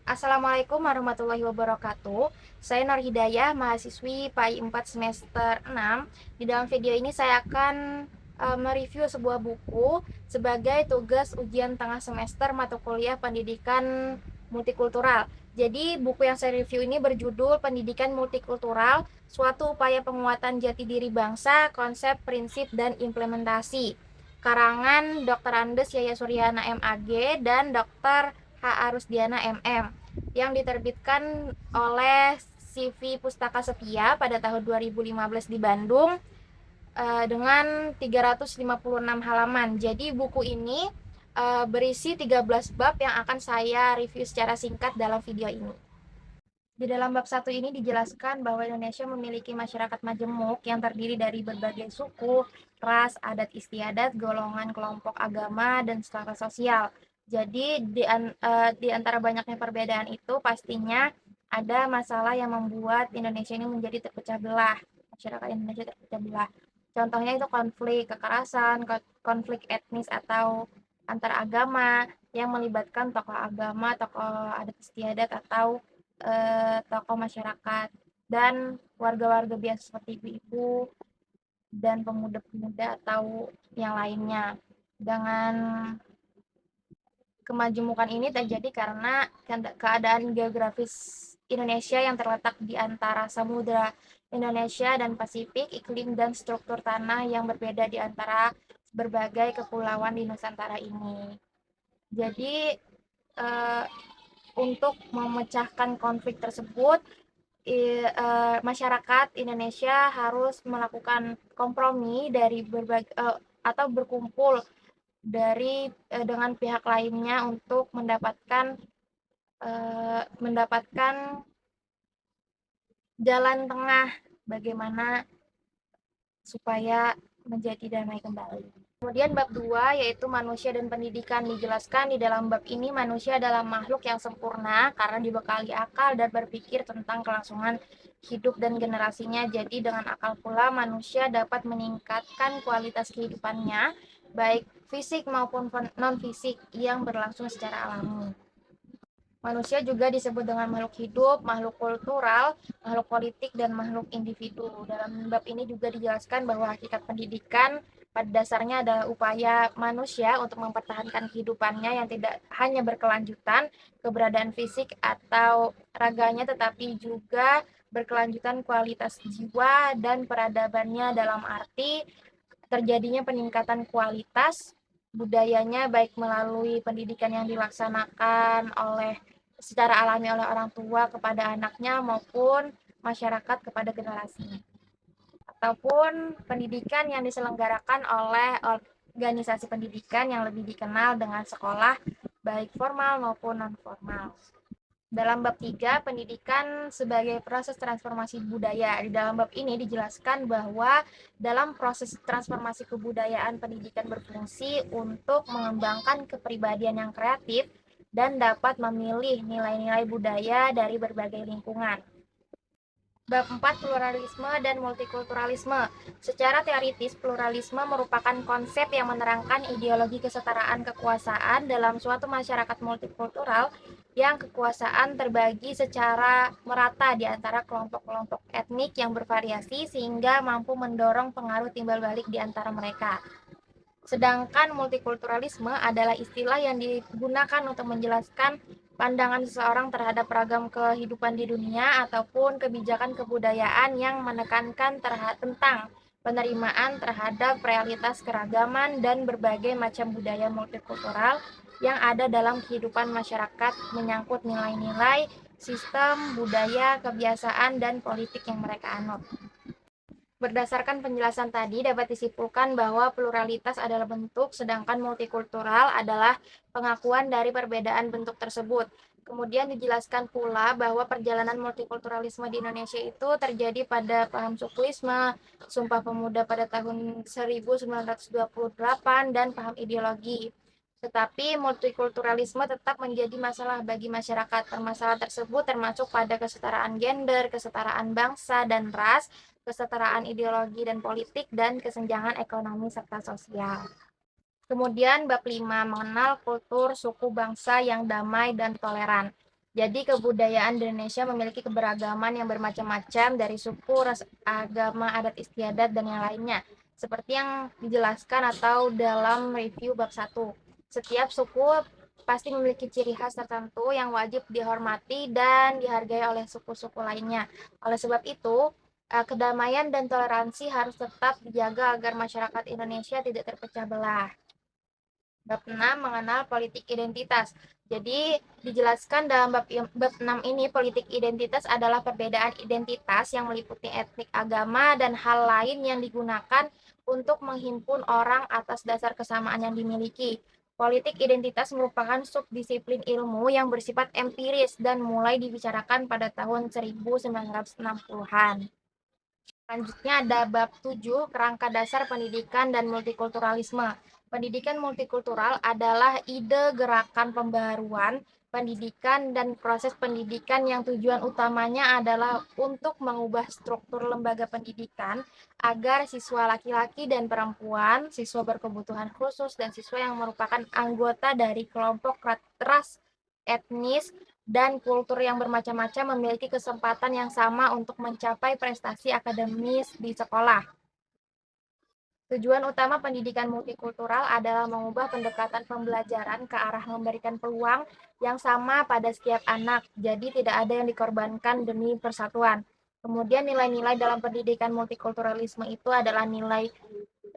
Assalamualaikum warahmatullahi wabarakatuh. Saya Nur Hidayah, mahasiswi PAI 4 semester 6. Di dalam video ini saya akan mereview sebuah buku sebagai tugas ujian tengah semester mata kuliah Pendidikan Multikultural. Jadi buku yang saya review ini berjudul Pendidikan Multikultural, suatu upaya penguatan jati diri bangsa, konsep, prinsip, dan implementasi. Karangan Dr. Andes Yaya Suryana MAG dan Dr. H. Arusdiana MM yang diterbitkan oleh CV Pustaka Setia pada tahun 2015 di Bandung dengan 356 halaman. Jadi buku ini berisi 13 bab yang akan saya review secara singkat dalam video ini. Di dalam bab 1 ini dijelaskan bahwa Indonesia memiliki masyarakat majemuk yang terdiri dari berbagai suku, ras, adat istiadat, golongan, kelompok agama, dan strata sosial. Jadi di antara banyaknya perbedaan itu pastinya ada masalah yang membuat Indonesia ini menjadi terpecah belah. Masyarakat Indonesia terpecah belah. Contohnya itu konflik kekerasan, konflik etnis atau antar agama yang melibatkan tokoh agama, tokoh adat istiadat atau tokoh masyarakat dan warga-warga biasa seperti ibu-ibu dan pemuda-pemuda atau yang lainnya. Dengan kemajemukan ini terjadi karena keadaan geografis Indonesia yang terletak di antara Samudra Indonesia dan Pasifik, iklim dan struktur tanah yang berbeda di antara berbagai kepulauan di Nusantara ini. Jadi eh, untuk memecahkan konflik tersebut, masyarakat Indonesia harus melakukan kompromi dari berbagai atau berkumpul dengan pihak lainnya untuk mendapatkan jalan tengah bagaimana supaya menjadi damai kembali. Kemudian bab 2 yaitu manusia dan pendidikan, dijelaskan di dalam bab ini manusia adalah makhluk yang sempurna karena dibekali akal dan berpikir tentang kelangsungan hidup dan generasinya. Jadi dengan akal pula manusia dapat meningkatkan kualitas kehidupannya baik fisik maupun non fisik yang berlangsung secara alami. Manusia juga disebut dengan makhluk hidup, makhluk kultural, makhluk politik, dan makhluk individu. Dalam bab ini juga dijelaskan bahwa hakikat pendidikan pada dasarnya adalah upaya manusia untuk mempertahankan kehidupannya yang tidak hanya berkelanjutan, keberadaan fisik atau raganya, tetapi juga berkelanjutan kualitas jiwa dan peradabannya dalam arti terjadinya peningkatan kualitas budayanya baik melalui pendidikan yang dilaksanakan secara alami oleh orang tua kepada anaknya maupun masyarakat kepada generasinya, ataupun pendidikan yang diselenggarakan oleh organisasi pendidikan yang lebih dikenal dengan sekolah baik formal maupun non formal. Dalam bab 3, pendidikan sebagai proses transformasi budaya. Di dalam bab ini dijelaskan bahwa dalam proses transformasi kebudayaan, pendidikan berfungsi untuk mengembangkan kepribadian yang kreatif dan dapat memilih nilai-nilai budaya dari berbagai lingkungan. Bab 4, pluralisme dan multikulturalisme. Secara teoritis, pluralisme merupakan konsep yang menerangkan ideologi kesetaraan kekuasaan dalam suatu masyarakat multikultural yang kekuasaan terbagi secara merata di antara kelompok-kelompok etnik yang bervariasi sehingga mampu mendorong pengaruh timbal balik di antara mereka. Sedangkan multikulturalisme adalah istilah yang digunakan untuk menjelaskan pandangan seseorang terhadap ragam kehidupan di dunia ataupun kebijakan kebudayaan yang menekankan tentang penerimaan terhadap realitas keragaman dan berbagai macam budaya multikultural yang ada dalam kehidupan masyarakat menyangkut nilai-nilai, sistem, budaya, kebiasaan, dan politik yang mereka anut. Berdasarkan penjelasan tadi, dapat disimpulkan bahwa pluralitas adalah bentuk, sedangkan multikultural adalah pengakuan dari perbedaan bentuk tersebut. Kemudian dijelaskan pula bahwa perjalanan multikulturalisme di Indonesia itu terjadi pada paham sukuisme, Sumpah Pemuda pada tahun 1928, dan paham ideologi. Tetapi multikulturalisme tetap menjadi masalah bagi masyarakat. Permasalahan tersebut termasuk pada kesetaraan gender, kesetaraan bangsa dan ras, kesetaraan ideologi dan politik, dan kesenjangan ekonomi serta sosial. Kemudian bab 5, mengenal kultur suku bangsa yang damai dan toleran. Jadi kebudayaan di Indonesia memiliki keberagaman yang bermacam-macam dari suku, ras, agama, adat istiadat, dan yang lainnya. Seperti yang dijelaskan atau dalam review bab 1. Setiap suku pasti memiliki ciri khas tertentu yang wajib dihormati dan dihargai oleh suku-suku lainnya. Oleh sebab itu, kedamaian dan toleransi harus tetap dijaga agar masyarakat Indonesia tidak terpecah belah. Bab 6 mengenal politik identitas. Jadi dijelaskan dalam bab 6 ini politik identitas adalah perbedaan identitas yang meliputi etnik, agama, dan hal lain yang digunakan untuk menghimpun orang atas dasar kesamaan yang dimiliki. Politik identitas merupakan subdisiplin ilmu yang bersifat empiris dan mulai dibicarakan pada tahun 1960-an. Selanjutnya ada bab 7, kerangka dasar pendidikan dan multikulturalisme. Pendidikan multikultural adalah ide gerakan pembaruan pendidikan dan proses pendidikan yang tujuan utamanya adalah untuk mengubah struktur lembaga pendidikan agar siswa laki-laki dan perempuan, siswa berkebutuhan khusus, dan siswa yang merupakan anggota dari kelompok ras, etnis, dan kultur yang bermacam-macam memiliki kesempatan yang sama untuk mencapai prestasi akademis di sekolah. Tujuan utama pendidikan multikultural adalah mengubah pendekatan pembelajaran ke arah memberikan peluang yang sama pada setiap anak, jadi tidak ada yang dikorbankan demi persatuan. Kemudian nilai-nilai dalam pendidikan multikulturalisme itu adalah nilai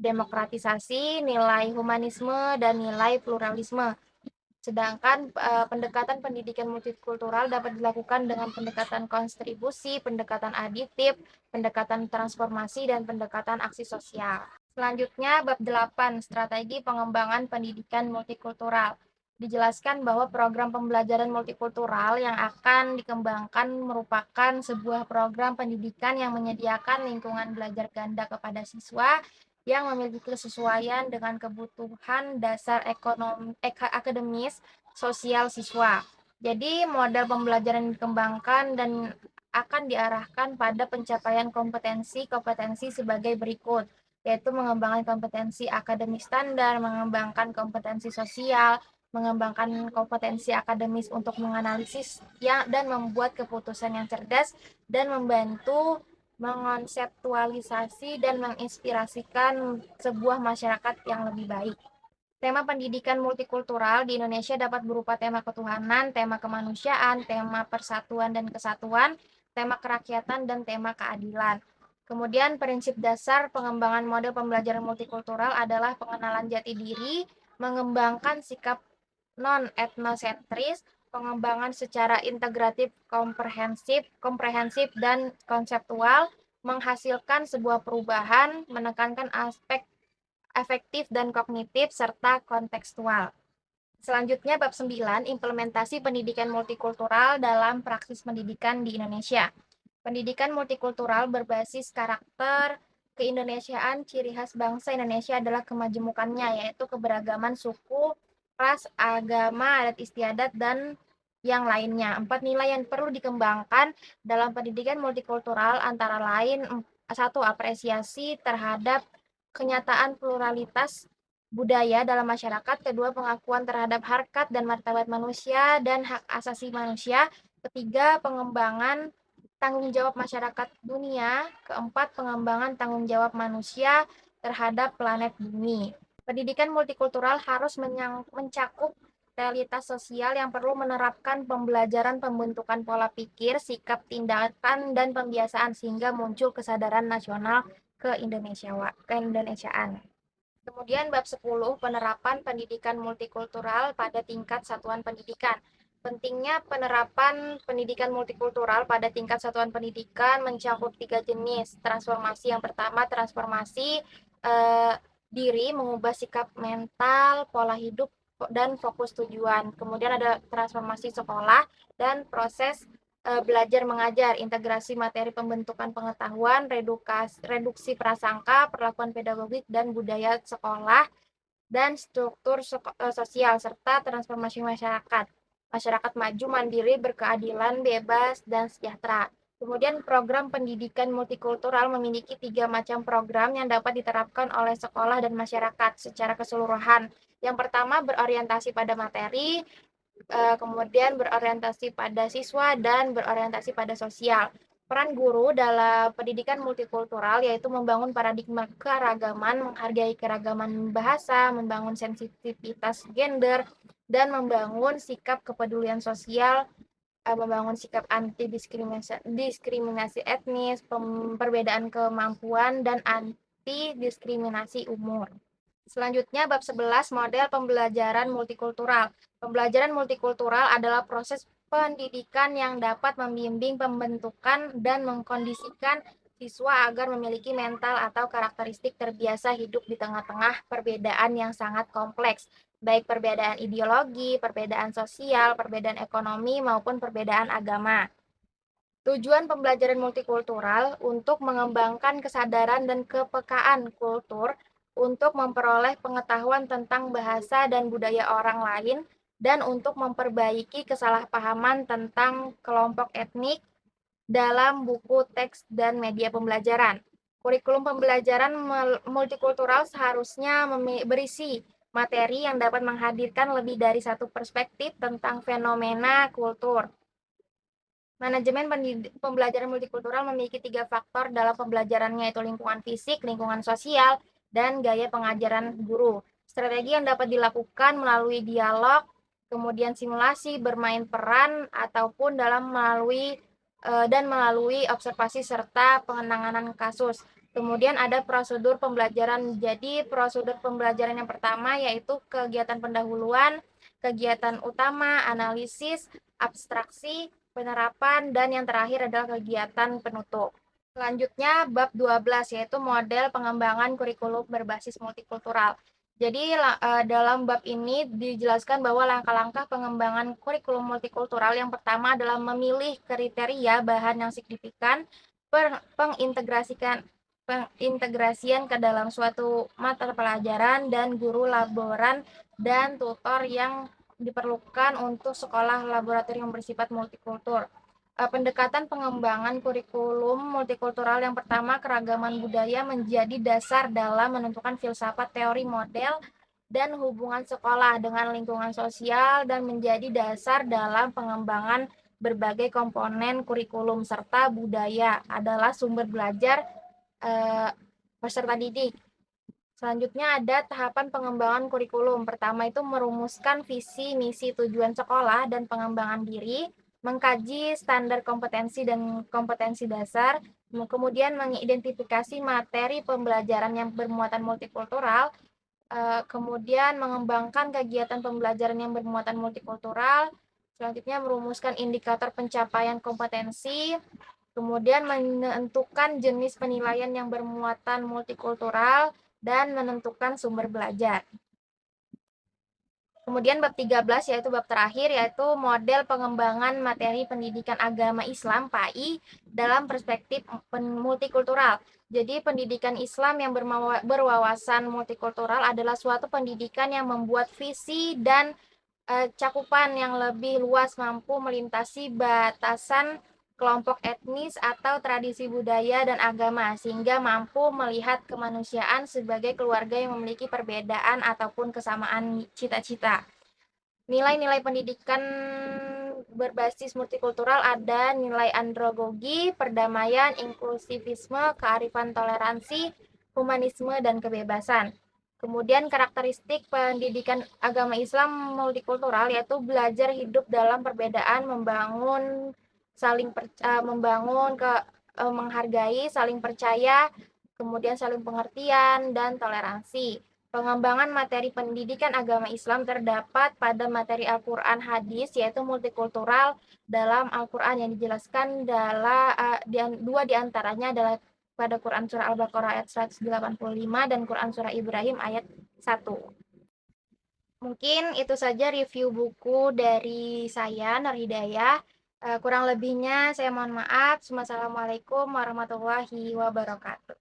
demokratisasi, nilai humanisme, dan nilai pluralisme. Sedangkan pendekatan pendidikan multikultural dapat dilakukan dengan pendekatan konstribusi, pendekatan aditif, pendekatan transformasi, dan pendekatan aksi sosial. Selanjutnya, bab 8, strategi pengembangan pendidikan multikultural. Dijelaskan bahwa program pembelajaran multikultural yang akan dikembangkan merupakan sebuah program pendidikan yang menyediakan lingkungan belajar ganda kepada siswa yang memiliki kesesuaian dengan kebutuhan dasar akademis sosial siswa. Jadi model pembelajaran dikembangkan dan akan diarahkan pada pencapaian kompetensi sebagai berikut, yaitu mengembangkan kompetensi akademis standar, mengembangkan kompetensi sosial, mengembangkan kompetensi akademis untuk menganalisis dan membuat keputusan yang cerdas, dan membantu mengonseptualisasi dan menginspirasikan sebuah masyarakat yang lebih baik. Tema pendidikan multikultural di Indonesia dapat berupa tema ketuhanan, tema kemanusiaan, tema persatuan dan kesatuan, tema kerakyatan, dan tema keadilan. Kemudian prinsip dasar pengembangan model pembelajaran multikultural adalah pengenalan jati diri, mengembangkan sikap non-etnosentris, pengembangan secara integratif, komprehensif, dan konseptual, menghasilkan sebuah perubahan, menekankan aspek efektif dan kognitif, serta kontekstual. Selanjutnya bab 9, implementasi pendidikan multikultural dalam praksis pendidikan di Indonesia. Pendidikan multikultural berbasis karakter keindonesiaan. Ciri khas bangsa Indonesia adalah kemajemukannya, yaitu keberagaman suku, ras, agama, adat istiadat, dan yang lainnya. 4 nilai yang perlu dikembangkan dalam pendidikan multikultural antara lain: 1. Apresiasi terhadap kenyataan pluralitas budaya dalam masyarakat. Kedua, pengakuan terhadap harkat dan martabat manusia dan hak asasi manusia. Ketiga, pengembangan tanggung jawab masyarakat dunia. Keempat, pengembangan tanggung jawab manusia terhadap planet bumi. Pendidikan multikultural harus mencakup realitas sosial yang perlu menerapkan pembelajaran pembentukan pola pikir, sikap, tindakan, dan pembiasaan sehingga muncul kesadaran nasional keindonesiaan. Kemudian bab 10, penerapan pendidikan multikultural pada tingkat satuan pendidikan. Pentingnya penerapan pendidikan multikultural pada tingkat satuan pendidikan mencakup 3 jenis transformasi. Yang pertama, transformasi diri, mengubah sikap mental, pola hidup, dan fokus tujuan. Kemudian ada transformasi sekolah dan proses belajar mengajar, integrasi materi pembentukan pengetahuan, reduksi prasangka, perlakuan pedagogik dan budaya sekolah, dan struktur sosial, serta transformasi masyarakat. Masyarakat maju, mandiri, berkeadilan, bebas, dan sejahtera. Kemudian program pendidikan multikultural memiliki 3 macam program yang dapat diterapkan oleh sekolah dan masyarakat secara keseluruhan. Yang pertama, berorientasi pada materi. kemudian berorientasi pada siswa dan berorientasi pada sosial. Peran guru dalam pendidikan multikultural yaitu membangun paradigma keragaman, menghargai keragaman bahasa, membangun sensitivitas gender, dan membangun sikap kepedulian sosial, membangun sikap anti diskriminasi etnis, perbedaan kemampuan, dan anti diskriminasi umur. Selanjutnya bab 11 model pembelajaran multikultural. Pembelajaran multikultural adalah proses pendidikan yang dapat membimbing pembentukan dan mengkondisikan siswa agar memiliki mental atau karakteristik terbiasa hidup di tengah-tengah perbedaan yang sangat kompleks, baik perbedaan ideologi, perbedaan sosial, perbedaan ekonomi, maupun perbedaan agama. Tujuan pembelajaran multikultural untuk mengembangkan kesadaran dan kepekaan kultur, untuk memperoleh pengetahuan tentang bahasa dan budaya orang lain, dan untuk memperbaiki kesalahpahaman tentang kelompok etnik dalam buku teks dan media pembelajaran. Kurikulum pembelajaran multikultural seharusnya berisi materi yang dapat menghadirkan lebih dari satu perspektif tentang fenomena kultur. Manajemen pembelajaran multikultural memiliki 3 faktor dalam pembelajarannya, yaitu lingkungan fisik, lingkungan sosial, dan gaya pengajaran guru. Strategi yang dapat dilakukan melalui dialog, kemudian simulasi, bermain peran, ataupun melalui observasi serta pengenangan kasus. Kemudian ada prosedur pembelajaran. Jadi prosedur pembelajaran yang pertama yaitu kegiatan pendahuluan, kegiatan utama, analisis, abstraksi, penerapan, dan yang terakhir adalah kegiatan penutup. Selanjutnya bab 12 yaitu model pengembangan kurikulum berbasis multikultural. Jadi dalam bab ini dijelaskan bahwa langkah-langkah pengembangan kurikulum multikultural yang pertama adalah memilih kriteria bahan yang signifikan, pengintegrasian ke dalam suatu mata pelajaran, dan guru laboran dan tutor yang diperlukan untuk sekolah laboratorium bersifat multikultur. Pendekatan pengembangan kurikulum multikultural yang pertama, keragaman budaya menjadi dasar dalam menentukan filsafat teori model dan hubungan sekolah dengan lingkungan sosial, dan menjadi dasar dalam pengembangan berbagai komponen kurikulum, serta budaya adalah sumber belajar peserta didik. Selanjutnya ada tahapan pengembangan kurikulum. Pertama itu merumuskan visi, misi, tujuan sekolah, dan pengembangan diri, mengkaji standar kompetensi dan kompetensi dasar, kemudian mengidentifikasi materi pembelajaran yang bermuatan multikultural, kemudian mengembangkan kegiatan pembelajaran yang bermuatan multikultural, selanjutnya merumuskan indikator pencapaian kompetensi, kemudian menentukan jenis penilaian yang bermuatan multikultural, dan menentukan sumber belajar. Kemudian bab 13 yaitu bab terakhir, yaitu model pengembangan materi pendidikan agama Islam (PAI) dalam perspektif multikultural. Jadi pendidikan Islam yang berwawasan multikultural adalah suatu pendidikan yang membuat visi dan cakupan yang lebih luas, mampu melintasi batasan kelompok etnis atau tradisi budaya dan agama, sehingga mampu melihat kemanusiaan sebagai keluarga yang memiliki perbedaan ataupun kesamaan cita-cita. Nilai-nilai pendidikan berbasis multikultural ada nilai andragogi, perdamaian, inklusivisme, kearifan toleransi, humanisme, dan kebebasan. Kemudian karakteristik pendidikan agama Islam multikultural yaitu belajar hidup dalam perbedaan, menghargai, saling percaya, kemudian saling pengertian, dan toleransi. Pengembangan materi pendidikan agama Islam terdapat pada materi Al-Quran hadis, yaitu multikultural. Dalam Al-Quran yang dijelaskan dua diantaranya adalah pada Quran Surah Al-Baqarah ayat 185 dan Quran Surah Ibrahim ayat 1. Mungkin itu saja review buku dari saya, Nur Hidayah. Kurang lebihnya saya mohon maaf. Wassalamualaikum warahmatullahi wabarakatuh.